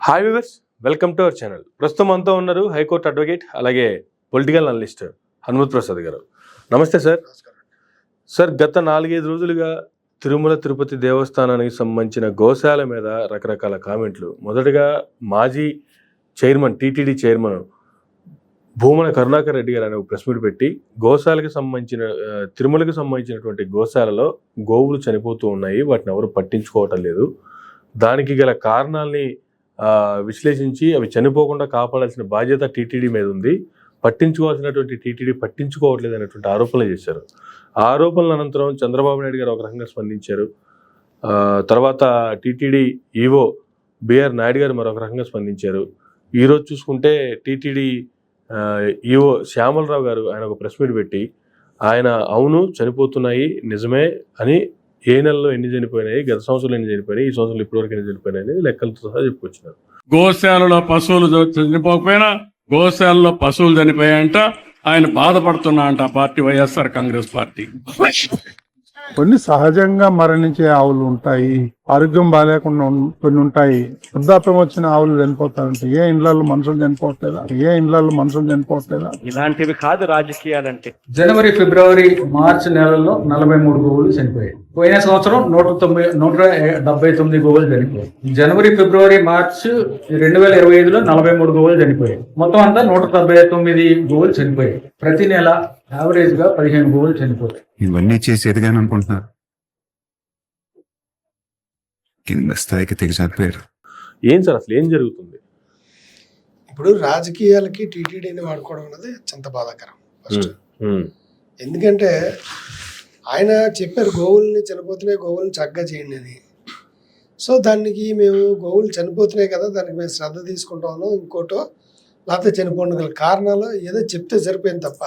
Hi viewers, welcome to our channel. ప్రస్తుతం అంతా ఉన్నారు హైకోర్టు అడ్వకేట్ అలాగే పొలిటికల్ అనలిస్ట్ హనుమత్ ప్రసాద్ గారు. నమస్తే సార్. గత 4-5 రోజులుగా తిరుమల తిరుపతి దేవస్థానానికి సంబంధించిన గోశాల మీద రకరకాల కామెంట్లు. మొదటగా మాజీ chairman TTD chairman Bhumana Karunakar Reddy గారు అనే ఒక ప్రెస్ మీట్ పెట్టి గోశాలకు సంబంధించిన తిరుమలకు సంబంధించినటువంటి గోశాలలో గోవులు చనిపోతూ ఉన్నాయి, వాటిని ఎవరు పట్టించుకోవటం లేదు, దానికి గల కారణాలని విశ్లేషించి అవి చనిపోకుండా కాపాడాల్సిన బాధ్యత టీటీడీ మీద ఉంది, పట్టించుకోవాల్సినటువంటి టీటీడీ పట్టించుకోవట్లేదు అనేటువంటి ఆరోపణలు చేశారు. ఆ ఆరోపణల అనంతరం చంద్రబాబు నాయుడు గారు ఒక రకంగా స్పందించారు. తర్వాత టీటీడీ ఈవో బిఆర్ నాయుడు గారు మరొక రకంగా స్పందించారు. ఈరోజు చూసుకుంటే టీటీడీ ఈవో శ్యామలరావు గారు ఆయన ఒక ప్రెస్ మీట్ పెట్టి ఆయన అవును చనిపోతున్నాయి నిజమే అని, ఏ నెలలో ఎన్ని చనిపోయినాయి, గత సంవత్సరంలో ఎన్ని చనిపోయినాయి, ఈ సంవత్సరంలో ఇప్పటివరకు ఎన్ని చనిపోయినాయి లెక్కలతో సహా చెప్పుకొచ్చినారు. గోశాలలో పశువులు చనిపోకపోయినా గోశాలలో పశువులు చనిపోయాయంట, ఆయన బాధపడుతున్నా అంట పార్టీ వైఎస్ఆర్ కాంగ్రెస్ పార్టీ. కొన్ని సహజంగా మరణించే ఆవులు ఉంటాయి, ఆరోగ్యం బాగాలేకుండా కొన్ని ఉంటాయి. వృద్ధాప్యం వచ్చిన ఆవులు చనిపోతారంటే ఏ ఇండ్లలో మనుషులు చనిపోవట్లేదా? ఇలాంటివి కాదు రాజకీయాలంటే. జనవరి, ఫిబ్రవరి, మార్చి నెలల్లో 43 గోవులు చనిపోయాయి. పోయిన సంవత్సరం 179 గోవులు చనిపోయాయి. జనవరి, ఫిబ్రవరి, మార్చి 2025లో 43 గోవులు చనిపోయాయి. మొత్తం అంతా 179 గోవులు చనిపోయాయి. ప్రతి నెల యావరేజ్ గా 15 గోవులు చనిపోయాయి. ఇవన్నీ చేసేదిగాని అనుకుంటున్నారు, కింద స్థాయికి తెగజారిపోయారు. ఏం సార్ అసలు ఏం జరుగుతుంది? ఇప్పుడు రాజకీయాలకి టీటీడీని వాడుకోవడం అనేది అత్యంత బాధాకరం ఫస్ట్. ఎందుకంటే ఆయన చెప్పారు గోవుల్ని చనిపోతున్నాయి, గోవుల్ని చక్కగా చేయండి అని. సో దానికి మేము గోవులు చనిపోతున్నాయి కదా, దానికి మేము శ్రద్ధ తీసుకుంటాము, ఇంకోటో లేకపోతే చనిపోవడం గల కారణాలు ఏదో చెప్తే సరిపోయింది తప్ప,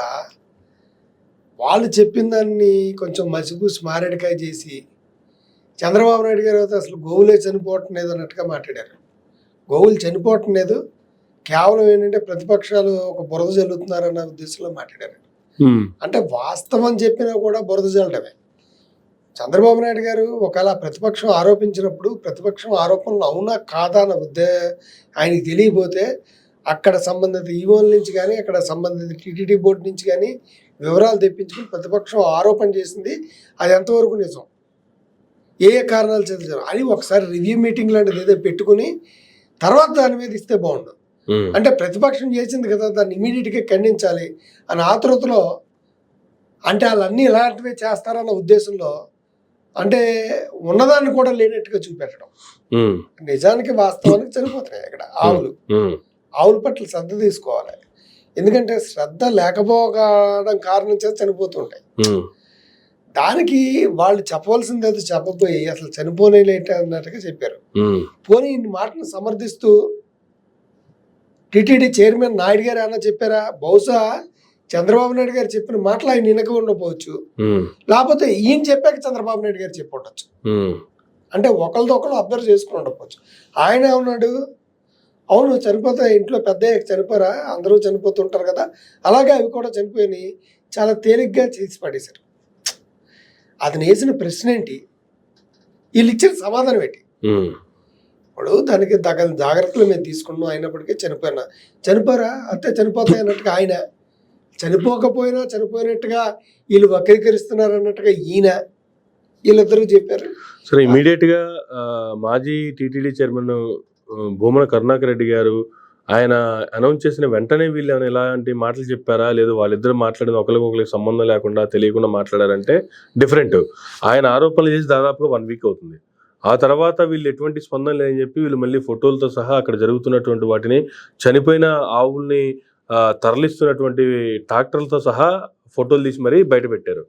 వాళ్ళు చెప్పిన దాన్ని కొంచెం మసిపూసి మారేడుకాయ చేసి చంద్రబాబు నాయుడు గారు అయితే అసలు గోవులే చనిపోవటం లేదు అన్నట్టుగా మాట్లాడారు. గోవులు చనిపోవటం లేదు, కేవలం ఏంటంటే ప్రతిపక్షాలు ఒక బురద జల్లుతున్నారన్న ఉద్దేశంలో మాట్లాడారు. అంటే వాస్తవం చెప్పినా కూడా బురద జల్లడమే. చంద్రబాబు నాయుడు గారు ఒకవేళ ప్రతిపక్షం ఆరోపించినప్పుడు ప్రతిపక్షం ఆరోపణలు అవునా కాదా అన్న ఆయనకి తెలియకపోతే అక్కడ సంబంధిత ఈవోల నుంచి కానీ అక్కడ సంబంధిత టీటీడీ బోర్డు నుంచి కానీ వివరాలు తెప్పించుకుని ప్రతిపక్షం ఆరోపణ చేసింది అది ఎంతవరకు నిజం, ఏ కారణాలు చదివారు అని ఒకసారి రివ్యూ మీటింగ్ లాంటిది ఏదో పెట్టుకుని తర్వాత దాని మీద ఇస్తే బాగుండు. అంటే ప్రతిపక్షం చేసింది కదా, దాన్ని ఇమీడియట్గా ఖండించాలి అని ఆతృతలో, అంటే వాళ్ళన్నీ ఇలాంటివే చేస్తారన్న ఉద్దేశంలో, అంటే ఉన్నదాన్ని కూడా లేనట్టుగా చూపెట్టడం. నిజానికి వాస్తవానికి చనిపోతున్నాయి ఇక్కడ ఆవుల పట్ల శ్రద్ధ తీసుకోవాలి. ఎందుకంటే శ్రద్ధ లేకపోవడం కారణం చేత చనిపోతుంటాయి. దానికి వాళ్ళు చెప్పవలసింది అది చెప్పబోయి అసలు చనిపోలేట అన్నట్టుగా చెప్పారు. పోనీ ఇన్ని మాటను సమర్థిస్తూ టీటీడీ చైర్మన్ నాయుడు గారు అన్న చెప్పారా? బహుశా చంద్రబాబు నాయుడు గారు చెప్పిన మాటలు ఆయన వినక ఉండకపోవచ్చు, లేకపోతే ఈయన చెప్పాక చంద్రబాబు నాయుడు గారు చెప్పి ఉండొచ్చు. అంటే ఒకరితో ఒకరు అబ్జర్వ్ చేసుకుని ఉండకపోవచ్చు. ఆయన ఏమన్నాడు, అవును చనిపోతాయి, ఇంట్లో పెద్ద చనిపోరా, అందరూ చనిపోతుంటారు కదా, అలాగే అవి కూడా చనిపోయినాయి, చాలా తేలిగ్గా చేసి పడేశారు. అతను వేసిన ప్రశ్న ఏంటి, వీళ్ళు ఇచ్చిన సమాధానం ఏంటి? ఇప్పుడు దానికి తగిన జాగ్రత్తలు మేము తీసుకున్నాం, అయినప్పటికీ చనిపోరా అంతే చనిపోతాయి అన్నట్టుగా ఆయన, చనిపోకపోయినా చనిపోయినట్టుగా వీళ్ళు వక్రీకరిస్తున్నారు అన్నట్టుగా ఈయన, వీళ్ళిద్దరూ చెప్పారు. సరే, ఇమీడియట్ గా మాజీ టీటీడీ చైర్మన్ భూమన కరుణాకర్ రెడ్డి గారు ఆయన అనౌన్స్ చేసిన వెంటనే వీళ్ళు ఏమైనా ఎలాంటి మాటలు చెప్పారా, లేదు వాళ్ళిద్దరు మాట్లాడిన ఒకరికి సంబంధం లేకుండా తెలియకుండా మాట్లాడారంటే డిఫరెంట్. ఆయన ఆరోపణలు చేసి దాదాపుగా 1 వీక్ అవుతుంది. ఆ తర్వాత వీళ్ళు ఎటువంటి స్పందన లేదని చెప్పి వీళ్ళు మళ్ళీ ఫోటోలతో సహా అక్కడ జరుగుతున్నటువంటి వాటిని, చనిపోయిన ఆవుల్ని తరలిస్తున్నటువంటి ట్రాక్టర్లతో సహా ఫోటోలు తీసి మరీ బయట పెట్టారు.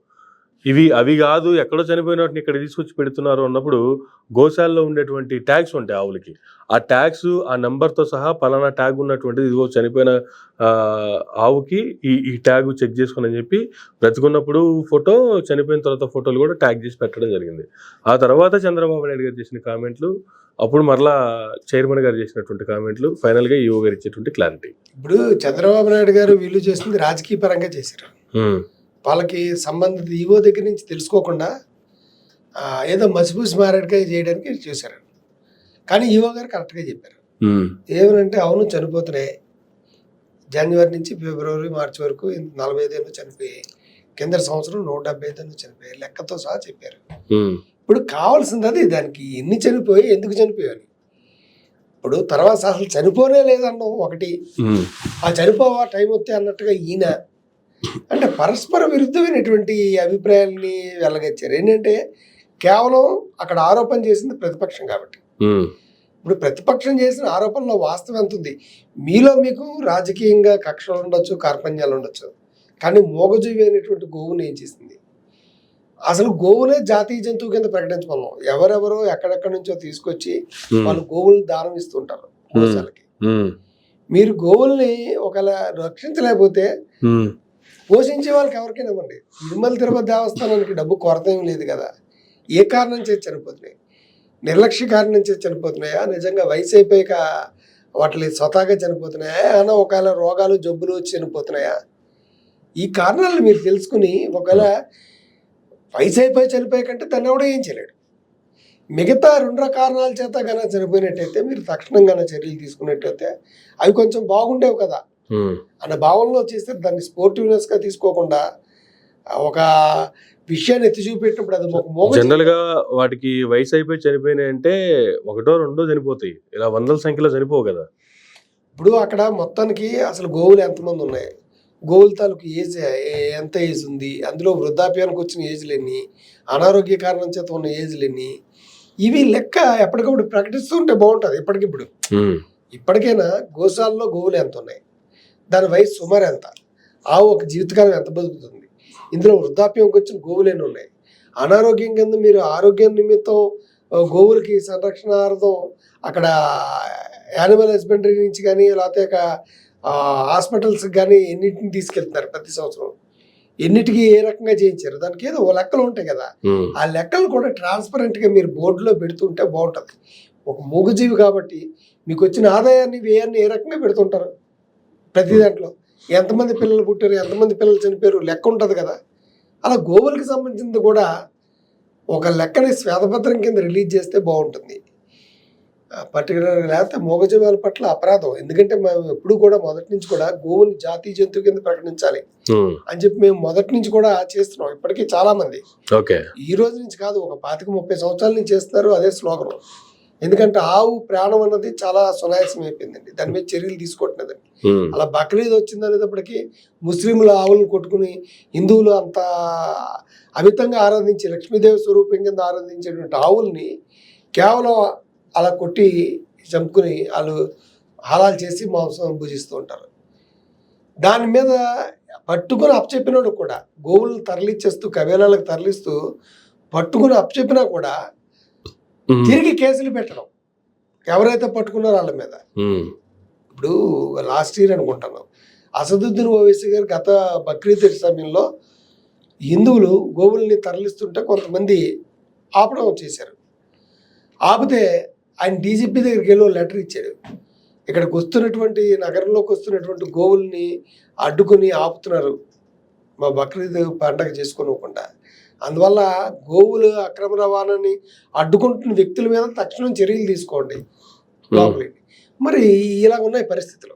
అవి కాదు, ఎక్కడో చనిపోయిన వాటిని ఇక్కడ తీసుకొచ్చి పెడుతున్నారు అన్నప్పుడు గోశాలలో ఉండేటువంటి ట్యాగ్స్ ఉంటాయి ఆవులకి, ఆ ట్యాగ్స్ ఆ నెంబర్తో సహా పలానా ట్యాగ్ ఉన్నటువంటిది, ఇదిగో చనిపోయిన ఆవుకి ఈ ట్యాగ్ చెక్ చేసుకుని అని చెప్పి బ్రతికున్నప్పుడు ఫోటో, చనిపోయిన తర్వాత ఫోటోలు కూడా ట్యాగ్ చేసి పెట్టడం జరిగింది. ఆ తర్వాత చంద్రబాబు నాయుడు గారు చేసిన కామెంట్లు, అప్పుడు మరలా చైర్మన్ గారు చేసినటువంటి కామెంట్లు, ఫైనల్గా ఈవో గారు ఇచ్చేటువంటి క్లారిటీ. ఇప్పుడు చంద్రబాబు నాయుడు గారు వీళ్ళు చేసింది రాజకీయ పరంగా చేశారు. వాళ్ళకి సంబంధిత ఈవో దగ్గర నుంచి తెలుసుకోకుండా ఏదో మసిపూసి మారేడుకాయ చేయడానికి చూశారు. కానీ ఈవో గారు కరెక్ట్గా చెప్పారు. ఉమ్, ఏమనంటే అవును చనిపోతున్నాయి, జనవరి నుంచి ఫిబ్రవరి మార్చి వరకు 45 చనిపోయాయి, కింద సంవత్సరం 175 చనిపోయాయి, లెక్కతో సహా చెప్పారు. ఉమ్, ఇప్పుడు కావాల్సింది అది, దానికి ఎన్ని చనిపోయి ఎందుకు చనిపోయాయి. ఇప్పుడు తర్వాత అసలు చనిపోనే లేదన్నాం ఒకటి, ఉమ్, ఆ చనిపోవా టైం వస్తే అన్నట్టుగా ఈయన అంటే పరస్పర విరుద్ధమైనటువంటి అభిప్రాయాలని వెళ్ళగచ్చారు. ఏంటంటే కేవలం అక్కడ ఆరోపణ చేసింది ప్రతిపక్షం కాబట్టి. ఉమ్, ఇప్పుడు ప్రతిపక్షం చేసిన ఆరోపణలో వాస్తవం ఎంత ఉంది? మీలో మీకు రాజకీయంగా కక్షలు ఉండొచ్చు, కార్పణ్యాలు ఉండొచ్చు, కానీ మూగజీవి అయినటువంటి గోవుని ఏం చేసింది? అసలు గోవునే జాతీయ జంతువు కింద ప్రకటించమన్నాం. ఎవరెవరో ఎక్కడెక్కడి నుంచో తీసుకొచ్చి వాళ్ళు గోవుల్ని దానం ఇస్తుంటారు గోశాలకి. ఉమ్, మీరు గోవుల్ని ఒకవేళ రక్షించలేకపోతే ఉమ్, పోషించే వాళ్ళకి ఎవరికైనా ఇవ్వండి. తిరుమల తిరుపతి దేవస్థానానికి డబ్బు కొరత ఏం లేదు కదా. ఏ కారణం చేసి చనిపోతున్నాయి? నిర్లక్ష్య కారణం చేసి చనిపోతున్నాయా, నిజంగా వయసు అయిపోయాక వాటి స్వతహాగా చనిపోతున్నాయా, అన్న ఒకవేళ రోగాలు జబ్బులు వచ్చి చనిపోతున్నాయా? ఈ కారణాలను మీరు తెలుసుకుని ఒకవేళ వయసు అయిపోయి చనిపోయే కంటే దాన్ని ఎవడో ఏం చేయలేడు. మిగతా 2 కారణాల చేత గన చనిపోయినట్టయితే మీరు తక్షణం గన చర్యలు తీసుకున్నట్టయితే అవి కొంచెం బాగుండేవి కదా ఉమ్. అన్న భావనలో చేస్తే దాన్ని స్పోర్టివ్నెస్గా తీసుకోకుండా ఒక విషయాన్ని ఎత్తి చూపెట్టినప్పుడు అది ఒక మోగ జనరల్ గా వాటికి వయసు అయిపోయి చనిపోయినాయి అంటే 1, 2 చనిపోతాయి, ఇలా వందల సంఖ్యలో చనిపోవు కదా. ఇప్పుడు అక్కడ మొత్తానికి అసలు గోవులు ఎంతమంది ఉన్నాయి, గోవుల తాలూకు ఏజ్ ఎంత ఏజ్ ఉంది, అందులో వృద్ధాప్యానికి వచ్చిన ఏజ్లు ఎన్ని, అనారోగ్య కారణం చేత ఉన్న ఏజ్లు ఎన్ని, ఇవి లెక్క ఎప్పటికప్పుడు ప్రకటిస్తూ ఉంటే బాగుంటుంది. ఇప్పటికిప్పుడు ఉమ్, ఇప్పటికైనా గోశాలలో గోవులు ఎంత ఉన్నాయి, దాని వయసు సుమారు ఎంత, ఆవు ఒక జీవితకాలం ఎంత బతుకుతుంది, ఇందులో వృద్ధాప్యంకి వచ్చిన గోవులు ఎన్ని ఉన్నాయి, అనారోగ్యం కింద మీరు ఆరోగ్యం నిమిత్తం గోవులకి సంరక్షణార్థం అక్కడ యానిమల్ హస్బెండరీ నుంచి కానీ లేకపోతే హాస్పిటల్స్కి కానీ ఎన్నిటిని తీసుకెళ్తున్నారు ప్రతి సంవత్సరం, ఎన్నిటికీ ఏ రకంగా చేయించారు, దానికి ఏదో ఓ లెక్కలు ఉంటాయి కదా. ఉమ్, ఆ లెక్కలు కూడా ట్రాన్స్పరెంట్గా మీరు బోర్డులో పెడుతుంటే బాగుంటుంది. ఒక మూగజీవి కాబట్టి మీకు వచ్చిన ఆదాయాన్ని వ్యయాన్ని ఏ రకంగా పెడుతుంటారు, ప్రతి దాంట్లో ఎంతమంది పిల్లలు పుట్టారు, ఎంతమంది పిల్లలు చనిపోయారు లెక్క ఉంటుంది కదా. అలా గోవులకి సంబంధించింది కూడా ఒక లెక్కని శ్వేతపత్రం కింద రిలీజ్ చేస్తే బాగుంటుంది. పర్టికులర్గా లేకపోతే మూగజీవాల పట్ల అపరాధం. ఎందుకంటే మేము ఎప్పుడు కూడా మొదటి నుంచి కూడా గోవుని జాతీయ జంతువు కింద ప్రకటించాలి ఉమ్, అని చెప్పి మేము మొదటి నుంచి కూడా చేస్తున్నాం. ఇప్పటికీ చాలా మంది ఓకే. ఈ రోజు నుంచి కాదు, ఒక 25-30 సంవత్సరాల నుంచి చేస్తున్నారు అదే స్లోగన్. ఎందుకంటే ఆవు ప్రాణం అన్నది చాలా సునాయాసం అయిపోయిందండి, దాని మీద చర్యలు తీసుకుంటున్నదండి. ఉమ్, అలా బక్రీద్ వచ్చింది అనేటప్పటికీ ముస్లింలు ఆవులను కొట్టుకుని హిందువులు అంత అమితంగా ఆరాధించి లక్ష్మీదేవి స్వరూపం కింద ఆరాధించేటువంటి ఆవుల్ని కేవలం అలా కొట్టి చంపుకుని వాళ్ళు హలాలు చేసి మాంసం భుజిస్తూ ఉంటారు. దాని మీద పట్టుకుని అప్పచెప్పినోడు కూడా గోవులను తరలిచ్చేస్తూ కబేలాలకు తరలిస్తూ పట్టుకుని అప్పచెప్పినా కూడా ఉమ్, తిరిగి కేసులు పెట్టడం ఎవరైతే పట్టుకున్నారో వాళ్ళ మీద. ఉమ్, ఇప్పుడు లాస్ట్ ఇయర్ అనుకుంటాను అసదుద్దీన్ ఓవైసీ గారు గత బక్రీద్ సమయంలో హిందువులు గోవుల్ని తరలిస్తుంటే కొంతమంది ఆపడం చేశారు. ఆపితే ఆయన డీజీపీ దగ్గరికి వెళ్ళి లెటర్ ఇచ్చాడు, ఇక్కడికి వస్తున్నటువంటి నగరంలోకి వస్తున్నటువంటి గోవుల్ని అడ్డుకొని ఆపుతున్నారు మా బక్రీద్ పండగ చేసుకోనివ్వకుండా, అందువల్ల గోవులు అక్రమ రవాణాని అడ్డుకుంటున్న వ్యక్తుల మీద తక్షణం చర్యలు తీసుకోండి లోపలికి. మరి ఇలా ఉన్నాయి పరిస్థితులు.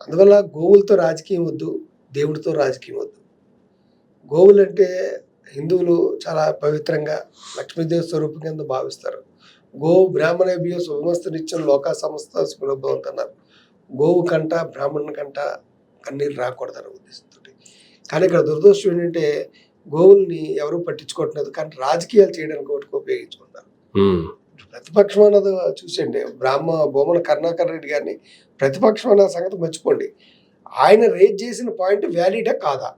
అందువల్ల గోవులతో రాజకీయం వద్దు, దేవుడితో రాజకీయం వద్దు. గోవులు అంటే హిందువులు చాలా పవిత్రంగా లక్ష్మీదేవి స్వరూపం కింద భావిస్తారు. గోవు బ్రాహ్మణేభ్యో శుభమస్తు నిత్యం లోకా సమస్త సుఖభవంతు అన్నారు. గోవు కంట బ్రాహ్మణుని కంట కన్నీరు రాకూడదన్న ఉద్దేశంతో. కానీ ఇక్కడ దురదృష్టం ఏంటంటే గోవుల్ని ఎవరూ పట్టించుకోవట్లేదు, కానీ రాజకీయాలు చేయడానికి ఒకటికి ఉపయోగించుకుంటారు. ఉమ్, ప్రతిపక్షం అన్నది చూసండి, భూమన కరుణాకర్ రెడ్డి గారిని ప్రతిపక్షం అన్న సంగతి మర్చిపోండి. ఆయన రేజ్ చేసిన పాయింట్ వ్యాలిడా కాదా?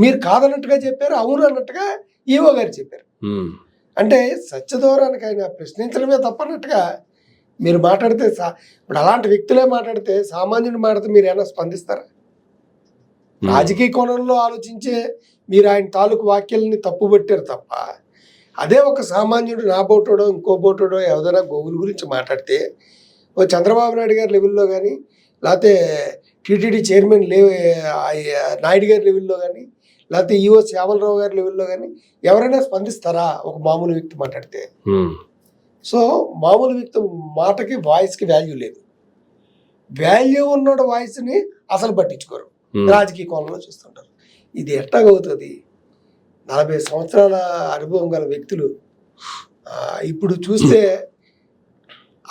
మీరు కాదన్నట్టుగా చెప్పారు, అవును అన్నట్టుగా ఈవో గారు చెప్పారు. ఉమ్, అంటే సత్యదూరానికి ఆయన ప్రశ్నించడమే తప్పన్నట్టుగా మీరు మాట్లాడితే ఇప్పుడు అలాంటి వ్యక్తులే మాట్లాడితే సామాన్యుడు మాట్లాడితే మీరు ఏమైనా స్పందిస్తారా? రాజకీయ కోణంలో ఆలోచించే మీరు ఆయన తాలూకు వాక్యాలని తప్పుబట్టారు తప్ప, అదే ఒక సామాన్యుడు నా బోటోడో ఇంకో బోటోడో ఏదైనా గోవుల గురించి మాట్లాడితే ఓ చంద్రబాబు నాయుడు గారి లెవెల్లో కానీ లేకపోతే టీటీడీ చైర్మన్ నాయుడు గారి లెవెల్లో కానీ లేకపోతే ఈఓ శ్యామలరావు గారి లెవెల్లో కానీ ఎవరైనా స్పందిస్తారా ఒక మామూలు వ్యక్తి మాట్లాడితే? ఉమ్, సో మామూలు వ్యక్తి మాటకి వాయిస్కి వాల్యూ లేదు. వాల్యూ ఉన్న వాయిస్ని అసలు పట్టించుకోరు, రాజకీయ కోణంలో చూస్తుంటారు. ఇది ఎట్టాగవుతుంది? 40 సంవత్సరాల అనుభవం గల వ్యక్తులు ఇప్పుడు చూస్తే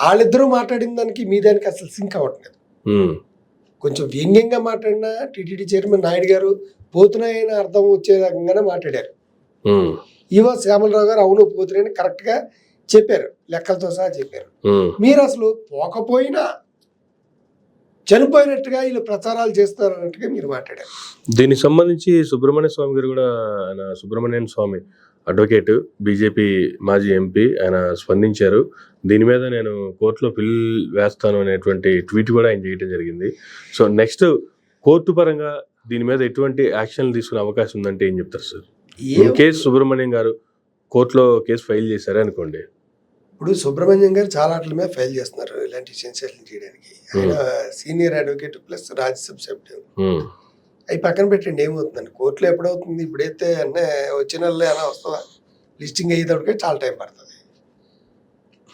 వాళ్ళిద్దరూ మాట్లాడిన దానికి మీ దానికి అసలు సింక్ అవ్వట్లేదు. కొంచెం వ్యంగ్యంగా మాట్లాడినా టీటీడీ చైర్మన్ నాయుడు గారు పోతున్నాయని అర్థం వచ్చే రకంగానే మాట్లాడారు. ఈవో శ్యామలరావు గారు అవును పోతున్నాయని కరెక్ట్గా చెప్పారు, లెక్కలతో సహా చెప్పారు. మీరు అసలు పోకపోయినా చనిపోయినట్టుగా వీళ్ళు ప్రచారాలు చేస్తారన్నట్టుగా మీరు మాట్లాడారు. దీనికి సంబంధించి సుబ్రహ్మణ్య స్వామి గారు కూడా, ఆయన సుబ్రహ్మణ్యన్ స్వామి అడ్వకేట్, బీజేపీ మాజీ ఎంపీ, ఆయన స్పందించారు. దీని మీద నేను కోర్టులో పిల్ వేస్తాను అనేటువంటి ట్వీట్ కూడా ఆయన చేయడం జరిగింది. సో నెక్స్ట్ కోర్టు పరంగా దీని మీద ఎటువంటి యాక్షన్లు తీసుకునే అవకాశం ఉందంటే ఏం చెప్తారు సార్? ఇన్ కేసు సుబ్రహ్మణ్యం గారు కోర్టులో కేసు ఫైల్ చేశారే అనుకోండి, ఇప్పుడు సుబ్రహ్మణ్యం గారు చాలా వాటి మీద ఫైల్ చేస్తున్నారు ఇలాంటి సెన్సేషన్ చేయడానికి. ఆయన సీనియర్ అడ్వకేట్ ప్లస్ రాజ్యసభ సభ్యుడు. అవి పక్కన పెట్టండి, ఏమవుతుందండి కోర్టులో ఎప్పుడవుతుంది? ఇప్పుడైతే అన్నీ వచ్చిన నెలలో ఎలా వస్తుందా, లిస్టింగ్ అయ్యేటప్పటికే చాలా టైం పడుతుంది.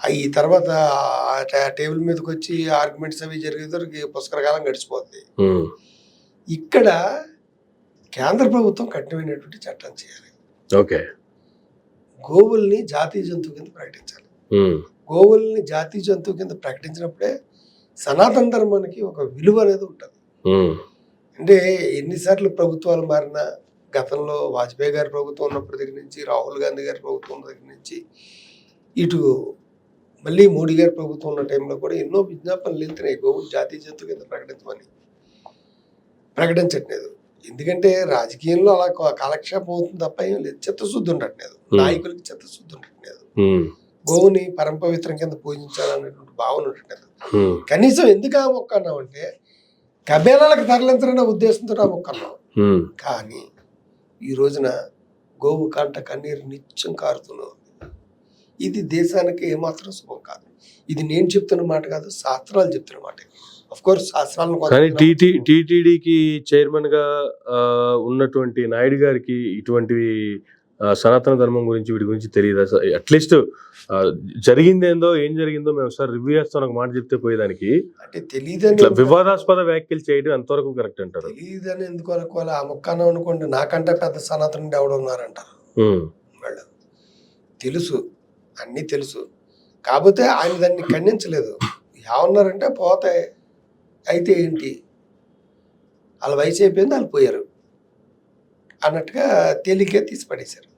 ఈ తర్వాత టేబుల్ మీదకి వచ్చి ఆర్గ్యుమెంట్స్ అవి జరిగేసరికి పుష్కరకాలం గడిచిపోతుంది. ఇక్కడ కేంద్ర ప్రభుత్వం కఠినమైనటువంటి చట్టం చేయాలి. ఓకే, గోవుల్ని జాతీయ జంతువు కింద ప్రకటించాలి. గోవుల్ని జాతీయ జంతువు కింద ప్రకటించినప్పుడే సనాతన ధర్మానికి ఒక విలువ అనేది ఉంటుంది. అంటే ఎన్నిసార్లు ప్రభుత్వాలు మారినా, గతంలో వాజ్పేయి గారి ప్రభుత్వం ఉన్నప్పటి దగ్గర నుంచి, రాహుల్ గాంధీ గారి ప్రభుత్వం ఉన్న దగ్గర నుంచి, ఇటు మళ్ళీ మోడీ గారి ప్రభుత్వం ఉన్న టైంలో కూడా ఎన్నో విజ్ఞాపనలు వెళ్తున్నాయి గోవులు జాతీయ జంతువు కింద ప్రకటించమని. ప్రకటించట్లేదు. ఎందుకంటే రాజకీయంలో అలా కాలక్షేపం అవుతుంది తప్ప ఏం లేదు. చిత్తశుద్ధి ఉండట్లేదు, నాయకులకి చిత్తశుద్ధి ఉండట్లేదు. గోవుని పరమపవిత్రం కింద పూజించాలనేటువంటి భావన ఉండట్లేదు. కనీసం ఎందుకు ఆ మొక్క అన్నామంటే కబేలాలకు తరలించాలనే ఉద్దేశంతో ఆ మొక్క అన్నాం. కానీ ఈ రోజున గోవు కంట కన్నీరు నిత్యం కారుతున్నాం. ఇది దేశానికి ఏమాత్రం శుభం కాదు. ఇది నేను చెప్తున్న మాట కాదు, శాస్త్రాలు చెప్తున్న మాట. ఆఫ్ కోర్స్ శాస్త్రాలను కానీ టీటీడీకి చైర్మన్ గా ఉన్నటువంటి నాయుడు గారికి ఇటువంటివి సనాతన ధర్మం గురించి వీటి గురించి తెలియదా? అట్లీస్ట్ జరిగిందేందో ఏం జరిగిందో మేము ఒకసారి రివ్యూ చేస్తాం ఒక మాట చెప్తే పోయేదానికి, అంటే తెలియదని వివాదాస్పద వ్యాఖ్యలు చేయడం ఎంతవరకు కరెక్ట్ అంటారు? తెలియదని ఎందుకు అనుకోవాలి? ఆ మొక్కన అనుకోండి, నాకంటే పెద్ద సనాతనుడు ఎవడు ఉన్నారంటారు వాళ్ళు. తెలుసు, అన్నీ తెలుసు. కాకపోతే ఆయన దాన్ని ఖండించలేదు. ఏమన్నారంటే పోతాయి, అయితే ఏంటి, వాళ్ళ వయసు అయిపోయింది, వాళ్ళు పోయారు అన్నట్టుగా తేలికే తీసి పడేశారు.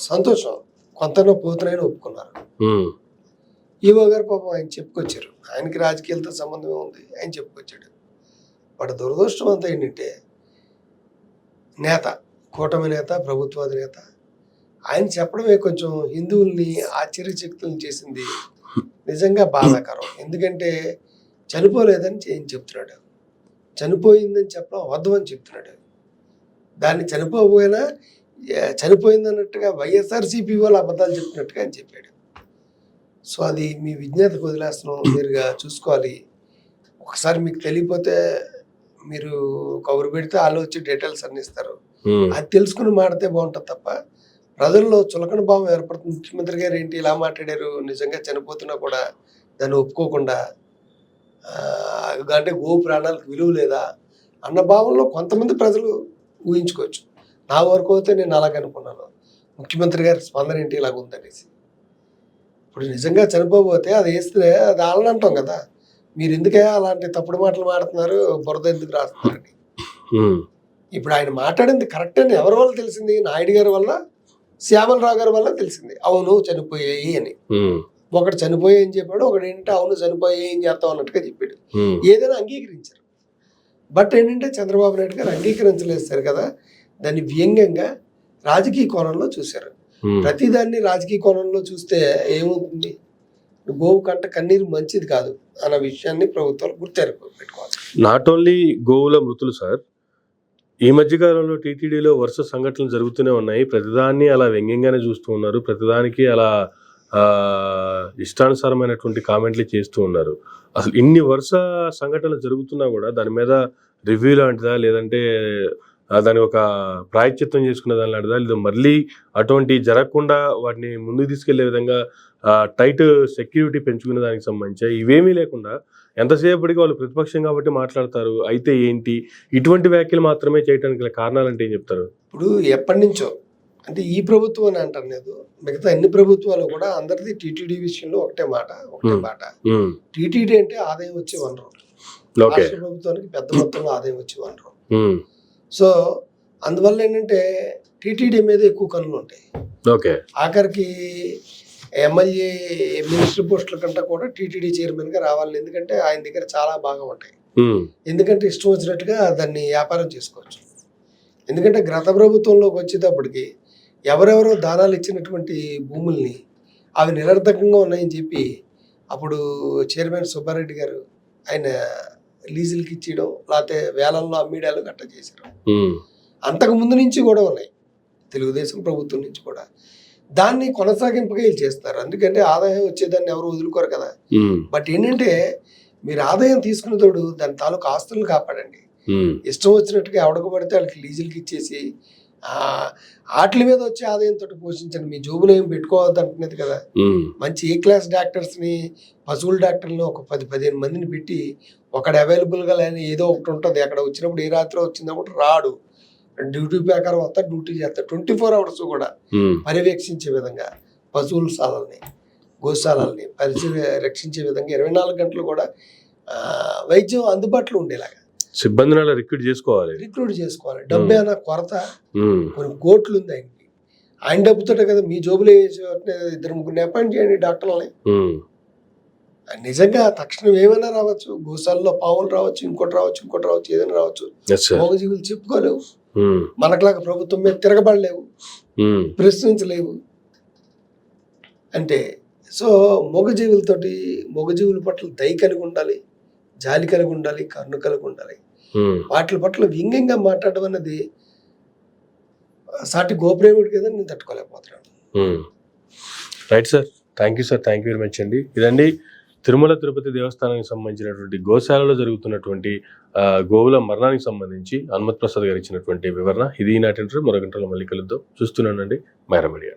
సంతోషం, కొంతనో పోతున్నాయని ఒప్పుకున్నారు. ఈవో గారు పాపం ఆయన చెప్పుకొచ్చారు. ఆయనకి రాజకీయాలతో సంబంధమే ఉంది, ఆయన చెప్పుకొచ్చాడు. వాటి దురదృష్టం అంతా ఏంటంటే నేత, కూటమి నేత, ప్రభుత్వాది నేత, ఆయన చెప్పడమే కొంచెం హిందువుల్ని ఆశ్చర్యచకితులను చేసింది. నిజంగా బాధాకరం. ఎందుకంటే చనిపోలేదని ఏం చెప్తున్నాడు, చనిపోయిందని చెప్పడం అబద్ధం అని చెప్తున్నాడు. దాన్ని చనిపోకపోయినా చనిపోయింది అన్నట్టుగా వైఎస్ఆర్సీపీ వాళ్ళు అబద్ధాలు చెప్తున్నట్టుగా అని చెప్పాడు. సో అది మీ విజ్ఞతకు వదిలేస్తున్నాం, మీరుగా చూసుకోవాలి. ఒకసారి మీకు తెలియపోతే మీరు కవర్ పెడితే వాళ్ళు వచ్చి డీటెయిల్స్ అన్ని ఇస్తారు. అది తెలుసుకుని మాడితే బాగుంటుంది తప్ప ప్రజల్లో చులకన భావం ఏర్పడుతుంది. ముఖ్యమంత్రి గారు ఏంటి ఇలా మాట్లాడారు, నిజంగా చనిపోతున్నా కూడా దాన్ని ఒప్పుకోకుండా, అంటే గో ప్రాణాలకు విలువ లేదా అన్న భావంలో కొంతమంది ప్రజలు ఊహించుకోవచ్చు. నా వరకు అయితే నేను అలాగనుకున్నాను, ముఖ్యమంత్రి గారి స్పందన ఏంటి ఇలాగ ఉందనేసి. ఇప్పుడు నిజంగా చనిపోతే అది వేస్తే అది వాళ్ళని అంటాం కదా, మీరు ఎందుకే అలాంటి తప్పుడు మాటలు మాడుతున్నారు, బురద ఎందుకు రాస్తున్నారని. ఇప్పుడు ఆయన మాట్లాడింది కరెక్ట్ అని ఎవరి వల్ల తెలిసింది? నాయుడు గారి వల్ల, శ్యామలరావు గారి వల్ల తెలిసింది. అవును చనిపోయాయి అని. ఒకటి చనిపోయాయి అని చెప్పాడు, ఒకటి ఏంటంటే అవును చనిపోయాయి ఏం చేస్తాం అన్నట్టుగా చెప్పాడు. ఏదైనా అంగీకరించారు. బట్ ఏంటంటే చంద్రబాబు నాయుడు గారు అంగీకరించలేస్తారు కదా, దాన్ని వ్యంగ్యంగా రాజకీయ కోణంలో చూశారు. ప్రతిదాన్ని రాజకీయ కోణంలో చూస్తే ఏమవుతుంది? గోవు కంట కన్నీరు మంచిది కాదు అన్న విషయాన్ని ప్రభుత్వాలు గుర్తెరుకోవాలి. నాట్ ఓన్లీ గోవుల మృతులు సార్, ఈ మధ్యకాలంలో టీటీడీలో వరుస సంఘటనలు జరుగుతూనే ఉన్నాయి. ప్రతిదాన్ని అలా వ్యంగ్యంగానే చూస్తూ ఉన్నారు, ప్రతిదానికి అలా ఇష్టానుసారమైనటువంటి కామెంట్లు చేస్తూ ఉన్నారు. అసలు ఇన్ని వరుస సంఘటనలు జరుగుతున్నా కూడా దాని మీద రివ్యూ లాంటిదా, లేదంటే దాని ఒక ప్రాయశ్చిత్తం చేసుకునే దాని లాంటిదా, లేదా మళ్ళీ అటువంటి జరగకుండా వాటిని ముందుకు తీసుకెళ్లే విధంగా టైట్ సెక్యూరిటీ పెంచుకునే దానికి సంబంధించి ఇవేమీ లేకుండా ఎంతసేపటికి వాళ్ళు ప్రతిపక్షం కాబట్టి మాట్లాడతారు, అయితే ఏంటి, ఇటువంటి వ్యాఖ్యలు మాత్రమే చేయడానికి గల కారణాలంటే ఏం చెప్తారు? ఇప్పుడు ఎప్పటి నుంచో అంటే ఈ ప్రభుత్వం అని అంటారు లేదు, మిగతా అన్ని ప్రభుత్వాలు కూడా అందరిది టీటీడీ విషయంలో ఒకటే మాట. టీటీడీ అంటే ఆదాయం వచ్చే వనరు, ఓకే. రాష్ట్ర ప్రభుత్వానికి పెద్ద మొత్తంలో ఆదాయం వచ్చే వనరు. సో అందువల్ల ఏంటంటే టీటీడీ మీద ఎక్కువ కన్నులు ఉంటాయి. ఓకే. ఆఖరికి ఎమ్మెల్యే మినిస్టర్ పోస్టుల కంటే కూడా టీటీడీ చైర్మన్ గా రావాలి, ఎందుకంటే ఆయన దగ్గర చాలా బాగా ఉంటాయి. ఎందుకంటే ఇష్టం వచ్చినట్టుగా దాన్ని వ్యాపారం చేసుకోవచ్చు. ఎందుకంటే గత ప్రభుత్వంలోకి వచ్చేటప్పటికి ఎవరెవరో దానాలు ఇచ్చినటువంటి భూముల్ని అవి నిరర్థకంగా ఉన్నాయని చెప్పి అప్పుడు చైర్మన్ సుబ్బారెడ్డి గారు ఆయన లీజులకి ఇచ్చేయడం, లేకపోతే వేలల్లో అమ్మేయడాలు గట్ట చేశారు. అంతకు ముందు నుంచి కూడా ఉన్నాయి, తెలుగుదేశం ప్రభుత్వం నుంచి కూడా. దాన్ని కొనసాగింపుగా వీళ్ళు చేస్తారు, ఎందుకంటే ఆదాయం వచ్చేదాన్ని ఎవరు వదులుకోరు కదా. బట్ ఏంటంటే మీరు ఆదాయం తీసుకున్న తోడు దాని తాలూకు ఆస్తులను కాపాడండి. ఇష్టం వచ్చినట్టుగా ఎవడకు పడితే వాళ్ళకి లీజులకి ఇచ్చేసి వాటి మీద వచ్చే ఆదాయంతో పోషించండి, మీ జోబులో ఏం పెట్టుకోవద్దు అంటున్నది కదా. మంచి ఏ క్లాస్ డాక్టర్స్ని, పశువుల డాక్టర్ని ఒక 10-15 మందిని పెట్టి ఒకడు అవైలబుల్గా లేని ఏదో ఒకటి ఉంటుంది. అక్కడ వచ్చినప్పుడు ఏ రాత్రి వచ్చినప్పుడు రాడు, డ్యూటీ ప్రకారం వస్తా, డ్యూటీ చేస్తా, 24 hours కూడా పర్యవేక్షించే విధంగా పశువుల గోశాలని రక్షించే విధంగా 24 గంటలు కూడా వైద్యం అందుబాటులో ఉండేలాగా సిబ్బందిని రిక్రూట్ చేసుకోవాలి. డబ్బు ఏమైనా కొరత, కొన్ని కోట్లు ఉంది ఆయనకి, ఆయన డబ్బుతోటే కదా. మీ జోబులో 2-3 అపాయింట్ చేయండి డాక్టర్లని. నిజంగా తక్షణం ఏమైనా రావచ్చు, గోశాలలో పావులు రావచ్చు, ఇంకోటి రావచ్చు, ఏదైనా రావచ్చు. మూగజీవులు చెప్పుకోలేవు, మనకులాగా ప్రభుత్వం మీద తిరగబడలేవు, ప్రశ్నించలేవు. అంటే సో మూగజీవుల పట్ల దయ కలిగి ఉండాలి, జాలి కలిగి ఉండాలి, కరుణ కలిగి ఉండాలి. వాటి పట్ల వ్యంగ్యంగా మాట్లాడడం అనేది సాటి గోప్రేముడి కదా, నేను తట్టుకోలేకపోతున్నాను. Right sir, thank you very much అండి. ఇదండి తిరుమల తిరుపతి దేవస్థానానికి సంబంధించినటువంటి గోశాలలో జరుగుతున్నటువంటి గోవుల మరణానికి సంబంధించి హనుమత్ ప్రసాద్ గారు ఇచ్చినటువంటి వివరణ. ఇది ఈనాటి ఇంటర్వ్యూ. మరో గంటలో మళ్ళీ కలుద్దాం. చూస్తున్నానండి మైరా మీడియా.